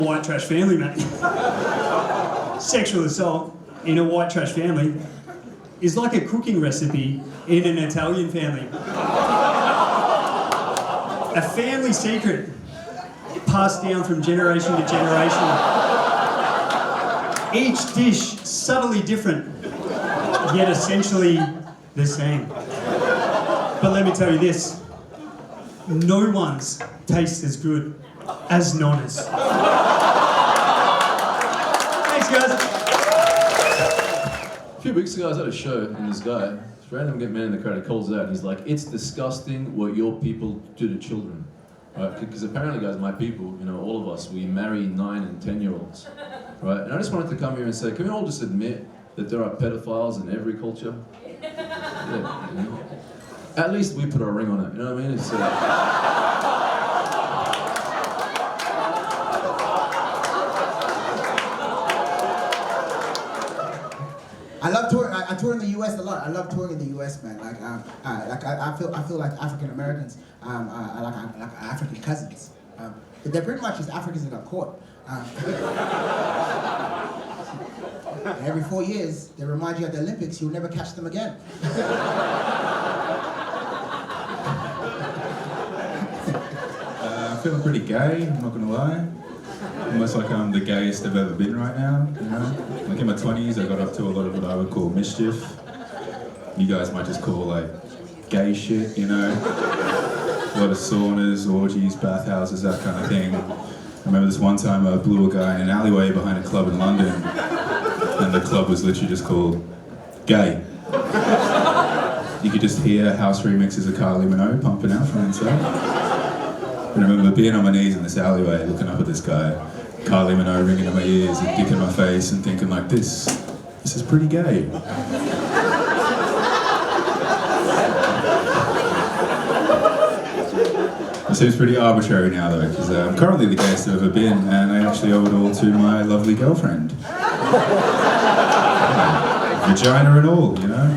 White trash family, mate. Sexual assault in a white trash family is like a cooking recipe in an Italian family. A family secret passed down from generation to generation. Each dish subtly different, yet essentially the same. But let me tell you this, no one's tastes as good as Nonna's. Thanks, guys. A few weeks ago, I was at a show, and this guy, this random man in the crowd, he calls out, and he's like, "It's disgusting what your people do to children." Right? Because apparently, guys, my people, you know, all of us, we marry 9 and 10-year-olds. Right? And I just wanted to come here and say, can we all just admit that there are pedophiles in every culture? Yeah. You know? At least we put our ring on it, you know what I mean? It's, I love touring. I tour in the U.S. a lot. I love touring in the U.S., man. I feel like African Americans are like African cousins. They're pretty much just Africans that got caught. Every 4 years, they remind you at the Olympics you'll never catch them again. I'm feeling pretty gay. I'm not gonna lie. Almost like I'm the gayest I've ever been right now, you know? Like in my 20s, I got up to a lot of what I would call mischief. You guys might just call like gay shit, you know? A lot of saunas, orgies, bathhouses, that kind of thing. I remember this one time I blew a guy in an alleyway behind a club in London, and the club was literally just called Gay. You could just hear house remixes of Kylie Minogue pumping out from inside. And I remember being on my knees in this alleyway, looking up at this guy, Kylie Minogue ringing in my ears, a dick in my face, and thinking like, this is pretty gay. It seems pretty arbitrary now though, because I'm currently the gayest I've ever been, and I actually owe it all to my lovely girlfriend. Vagina and all, you know?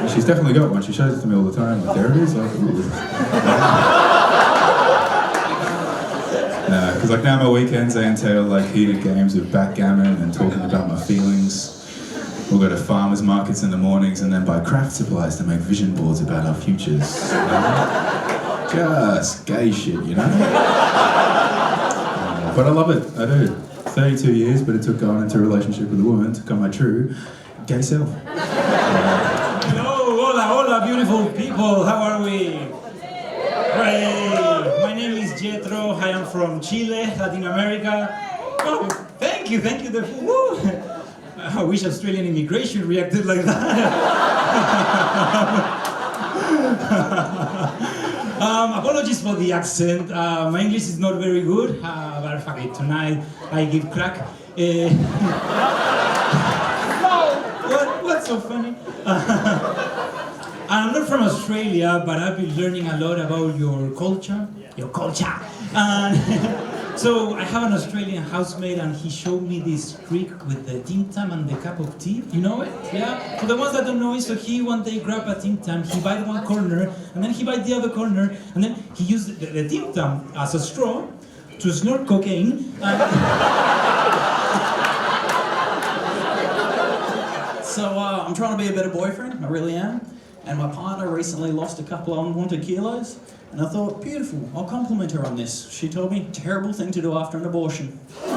And she's definitely got one, she shows it to me all the time, like there it is, like, ooh. Because like now my weekends, they entail like heated games of backgammon and talking about my feelings. We'll go to farmers markets in the mornings and then buy craft supplies to make vision boards about our futures. Just gay shit, you know? But I love it, I do. 32 years, but it took going into a relationship with a woman to become my true gay self. Hello, hola, hola, beautiful people, how are we? Hooray! My name is Jetro, I am from Chile, Latin America. Oh, thank you, woo! I wish Australian immigration reacted like that. Apologies for the accent. My English is not very good, but fuck it, tonight I give crack. What's so funny? I'm not from Australia, but I've been learning a lot about your culture. And so I have an Australian housemate, and he showed me this trick with the Tim Tam and the cup of tea. You know it? Yeah? For the ones that don't know it, so he one day grabbed a Tim Tam, he bite one corner, and then he bite the other corner, and then he used the Tim Tam as a straw to snort cocaine. So I'm trying to be a better boyfriend, I really am. And my partner recently lost a couple of unwanted kilos. And I thought, beautiful, I'll compliment her on this. She told me, terrible thing to do after an abortion. So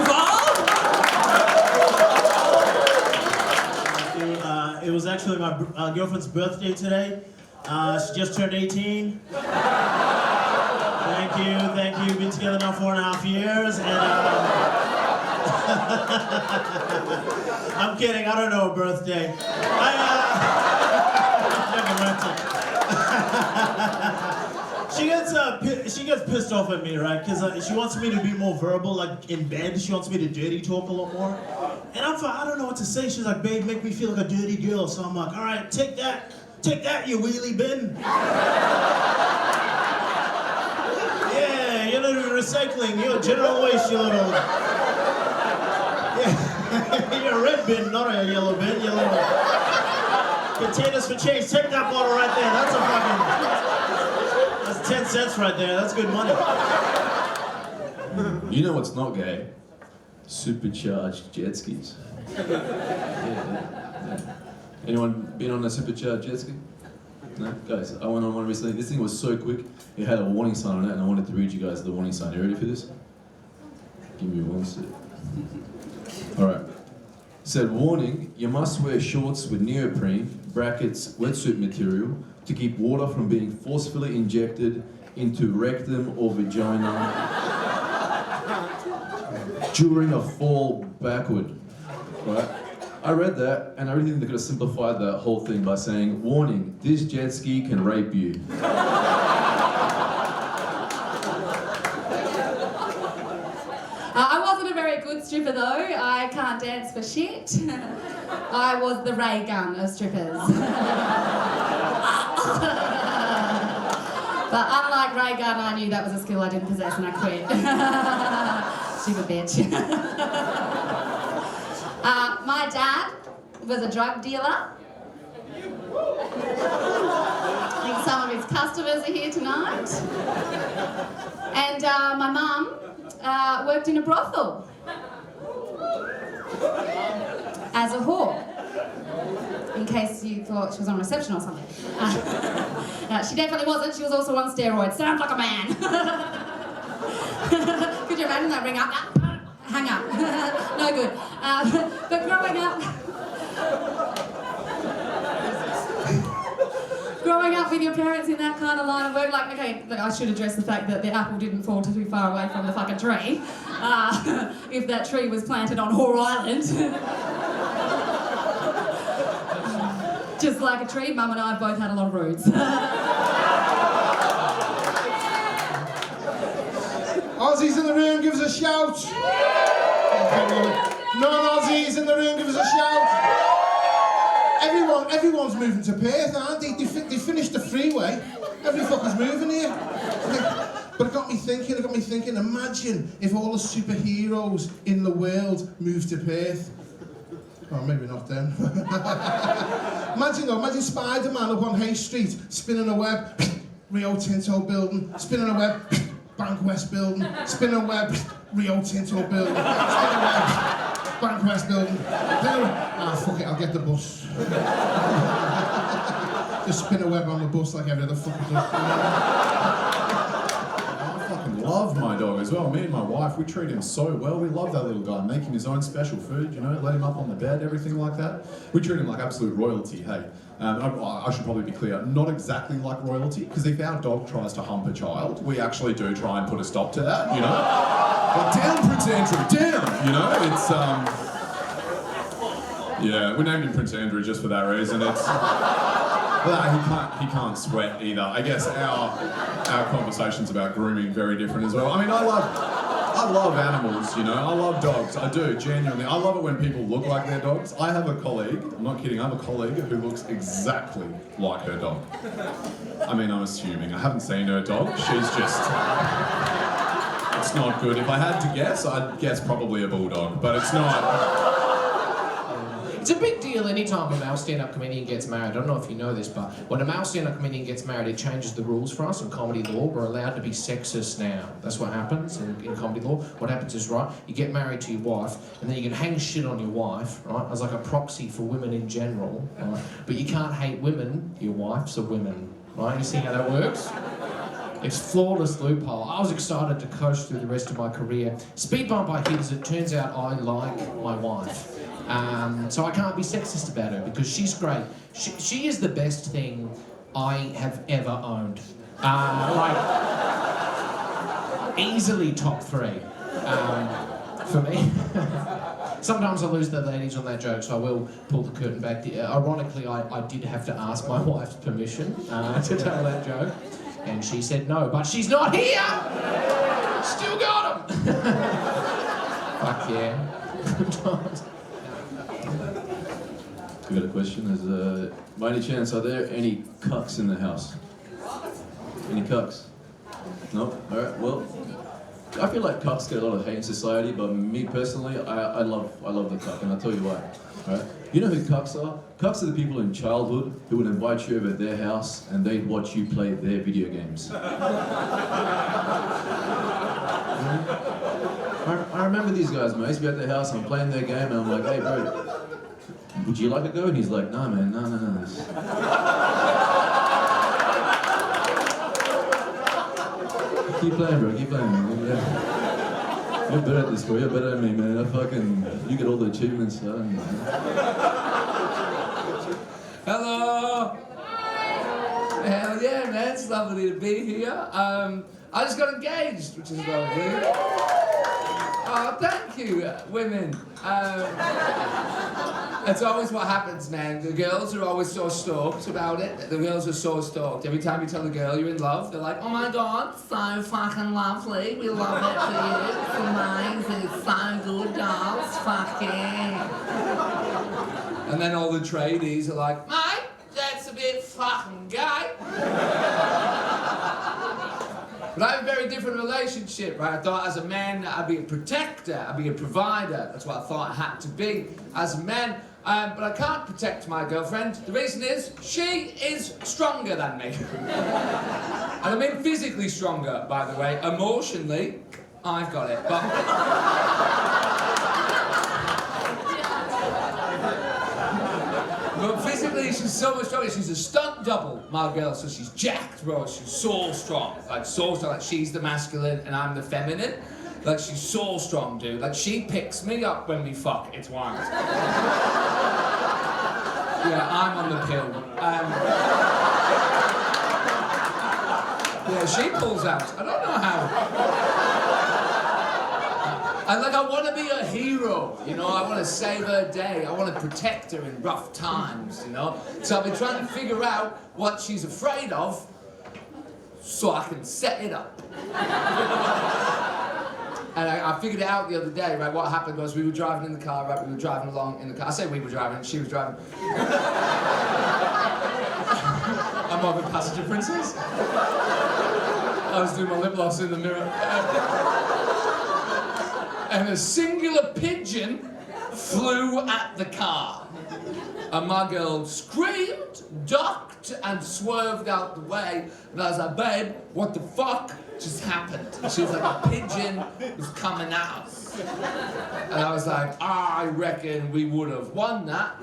far? It was actually my girlfriend's birthday today. She just turned 18. Thank you. Been together now 4.5 years. And I'm kidding, I don't know her birthday. Never meant it. She gets pissed off at me, right? Because she wants me to be more verbal, like in bed. She wants me to dirty talk a lot more. And I don't know what to say. She's like, babe, make me feel like a dirty girl. So I'm like, all right, take that, you wheelie bin. Yeah, you little recycling, you're general waste, you little. Yeah, you're a red bin, not a yellow bin, you little. Containers for change, take that bottle right there. That's 10 cents right there, that's good money. You know what's not gay? Supercharged jet skis. Yeah. Anyone been on a supercharged jet ski? No? Guys, I went on one recently. This thing was so quick, it had a warning sign on it, and I wanted to read you guys the warning sign. You ready for this? Give me one sec. Alright. It said, warning, you must wear shorts with neoprene, brackets, wetsuit material, to keep water from being forcefully injected into rectum or vagina during a fall backward. Right? I read that, and I really think they could have simplified that whole thing by saying, warning, this jet ski can rape you. I wasn't a very good stripper though. I can't dance for shit. I was the ray gun of strippers. But unlike ray gun, I knew that was a skill I didn't possess and I quit. Stupid bitch. My dad was a drug dealer. I think some of his customers are here tonight. And my mum worked in a brothel as a whore, in case you thought she was on reception or something. She definitely wasn't. She was also on steroids. Sounds like a man. Could you imagine that? Ring up, hang up. No good. But growing up with your parents in that kind of line of work, like, okay, look, I should address the fact that the apple didn't fall too far away from the fucking tree. If that tree was planted on Whore Island. Just like a tree, Mum and I have both had a lot of roots. Aussies in the room, give us a shout. Non-Aussies in the room, give us a shout. Everyone's moving to Perth, aren't they? They finished the freeway. Every fucker's moving here. But it got me thinking, imagine if all the superheroes in the world moved to Perth. Oh, maybe not then. Imagine Spider-Man up on Hay Street, spinning a web, Rio Tinto building, spinning a web, Bank West building, spinning a web, Rio Tinto building, spinning a web, Bank West building. Fuck it, I'll get the bus. Just spin a web on the bus like every other fucker does. I fucking love my dog as well. Me and my wife, we treat him so well. We love that little guy. Make him his own special food, you know, let him up on the bed, everything like that. We treat him like absolute royalty, hey. I should probably be clear, not exactly like royalty, because if our dog tries to hump a child, we actually do try and put a stop to that, you know? But down, Prince Andrew, down, you know? It's, yeah, we named him Prince Andrew just for that reason. It's, well, he can't sweat either. I guess our conversations about grooming very different as well. I mean, I love animals, you know. I love dogs. I do, genuinely. I love it when people look like their dogs. I have a colleague, I'm not kidding, I have a colleague who looks exactly like her dog. I mean, I'm assuming. I haven't seen her dog. She's just... It's not good. If I had to guess, I'd guess probably a bulldog, but it's not... It's a big deal anytime a male stand-up comedian gets married. I don't know if you know this, but when a male stand-up comedian gets married, it changes the rules for us in comedy law. We're allowed to be sexist now. That's what happens in comedy law. What happens is, right, you get married to your wife, and then you can hang shit on your wife, right, as like a proxy for women in general, right? But you can't hate women, your wives are women, right? You see how that works? It's flawless loophole. I was excited to coast through the rest of my career. Speed bump I hit is it turns out I like my wife. So I can't be sexist about her because she's great. She is the best thing I have ever owned. Like, easily top 3 for me. Sometimes I lose the ladies on that joke, so I will pull the curtain back. Ironically, I did have to ask my wife's permission to tell that joke, and she said no, but she's not here! Still got him! Fuck yeah. We got a question. Is by any chance, are there any cucks in the house? Any cucks? No? Alright, well, I feel like cucks get a lot of hate in society, but me personally, I love the cuck, and I'll tell you why. Alright? You know who cucks are? Cucks are the people in childhood who would invite you over at their house and they'd watch you play their video games. remember these guys, mate. I used to be at their house, I'm playing their game, and I'm like, hey, bro, would you like to go? And he's like, nah, man, no. Keep playing, bro, keep playing, man. You're better at this, bro. You're better than me, man. You get all the achievements. Hello! Hell yeah, man, it's lovely to be here. I just got engaged, which is lovely. Oh, thank you, women. It's always what happens, man. The girls are always so stoked about it. The girls are so stoked. Every time you tell a girl you're in love, they're like, oh my God, so fucking lovely. We love it for you. It's amazing. It's so good, dolls. Fucking. And then all the tradies are like, mate, that's a bit fucking gay. But I have a very different relationship, right? I thought as a man, I'd be a protector, I'd be a provider. That's what I thought I had to be as a man. But I can't protect my girlfriend. The reason is, she is stronger than me. And I mean physically stronger, by the way. Emotionally, I've got it. But physically, she's so much stronger. She's a stunt double, my girl. So she's jacked, bro. She's so strong. Like, so strong. Like, she's the masculine and I'm the feminine. Like, she's so strong, dude. Like, she picks me up when we fuck. It's wild. Yeah, I'm on the pill. Yeah, she pulls out. I don't know how. And like, I want to be a hero, you know? I want to save her day. I want to protect her in rough times, you know? So I've been trying to figure out what she's afraid of so I can set it up. And I figured it out the other day, right? What happened was we were driving in the car, right? We were driving along in the car. I say we were driving, she was driving. I'm more of a passenger princess. I was doing my lip gloss in the mirror. And a singular pigeon flew at the car. And my girl screamed, ducked, and swerved out the way. And I was like, babe, what the fuck just happened? And she was like, a pigeon was coming at us. And I was like, I reckon we would have won that.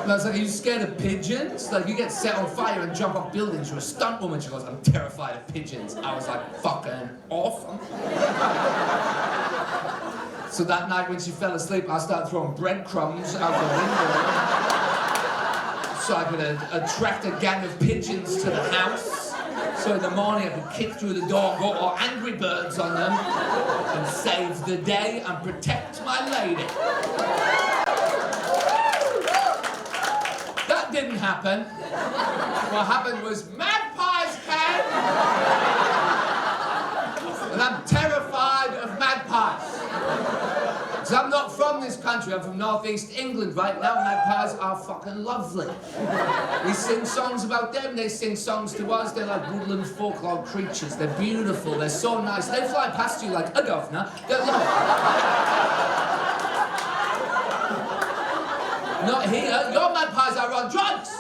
And I was like, are you scared of pigeons? Like, you get set on fire and jump off buildings. You're a stunt woman. She goes, I'm terrified of pigeons. I was like, fucking awesome. So that night when she fell asleep, I started throwing breadcrumbs out the window so I could attract a gang of pigeons to the house. So in the morning I could kick through the door, go all Angry Birds on them, and save the day and protect my lady. That didn't happen. What happened was magpies came, and I'm terrified of magpies. Because I'm not from this country, I'm from northeast England. Right now, magpies are fucking lovely. We sing songs about them, they sing songs to us. They're like woodland folklore creatures. They're beautiful, they're so nice. They fly past you like a governor. They're lovely. Not here. Your magpies are on drugs.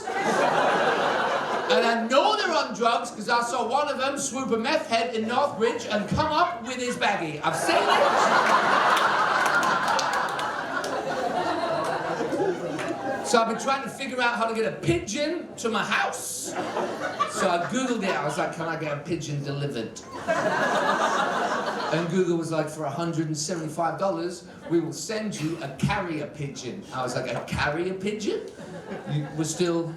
And I know they're on drugs because I saw one of them swoop a meth head in Northbridge and come up with his baggie. I've seen it. So I've been trying to figure out how to get a pigeon to my house. So I Googled it. I was like, can I get a pigeon delivered? And Google was like, for $175, we will send you a carrier pigeon. I was like, a carrier pigeon? We're still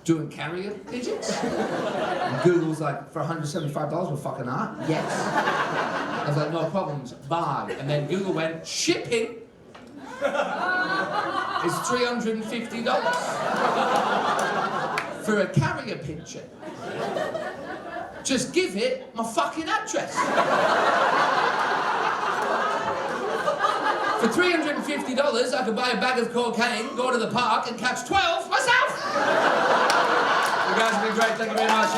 doing carrier pigeons? And Google was like, for $175, we're fucking are? Yes. I was like, no problems, bye. And then Google went, shipping is $350 for a carrier pigeon. Just give it my fucking address. For $350, I could buy a bag of cocaine, go to the park, and catch 12 myself. You guys have been great. Thank you very much.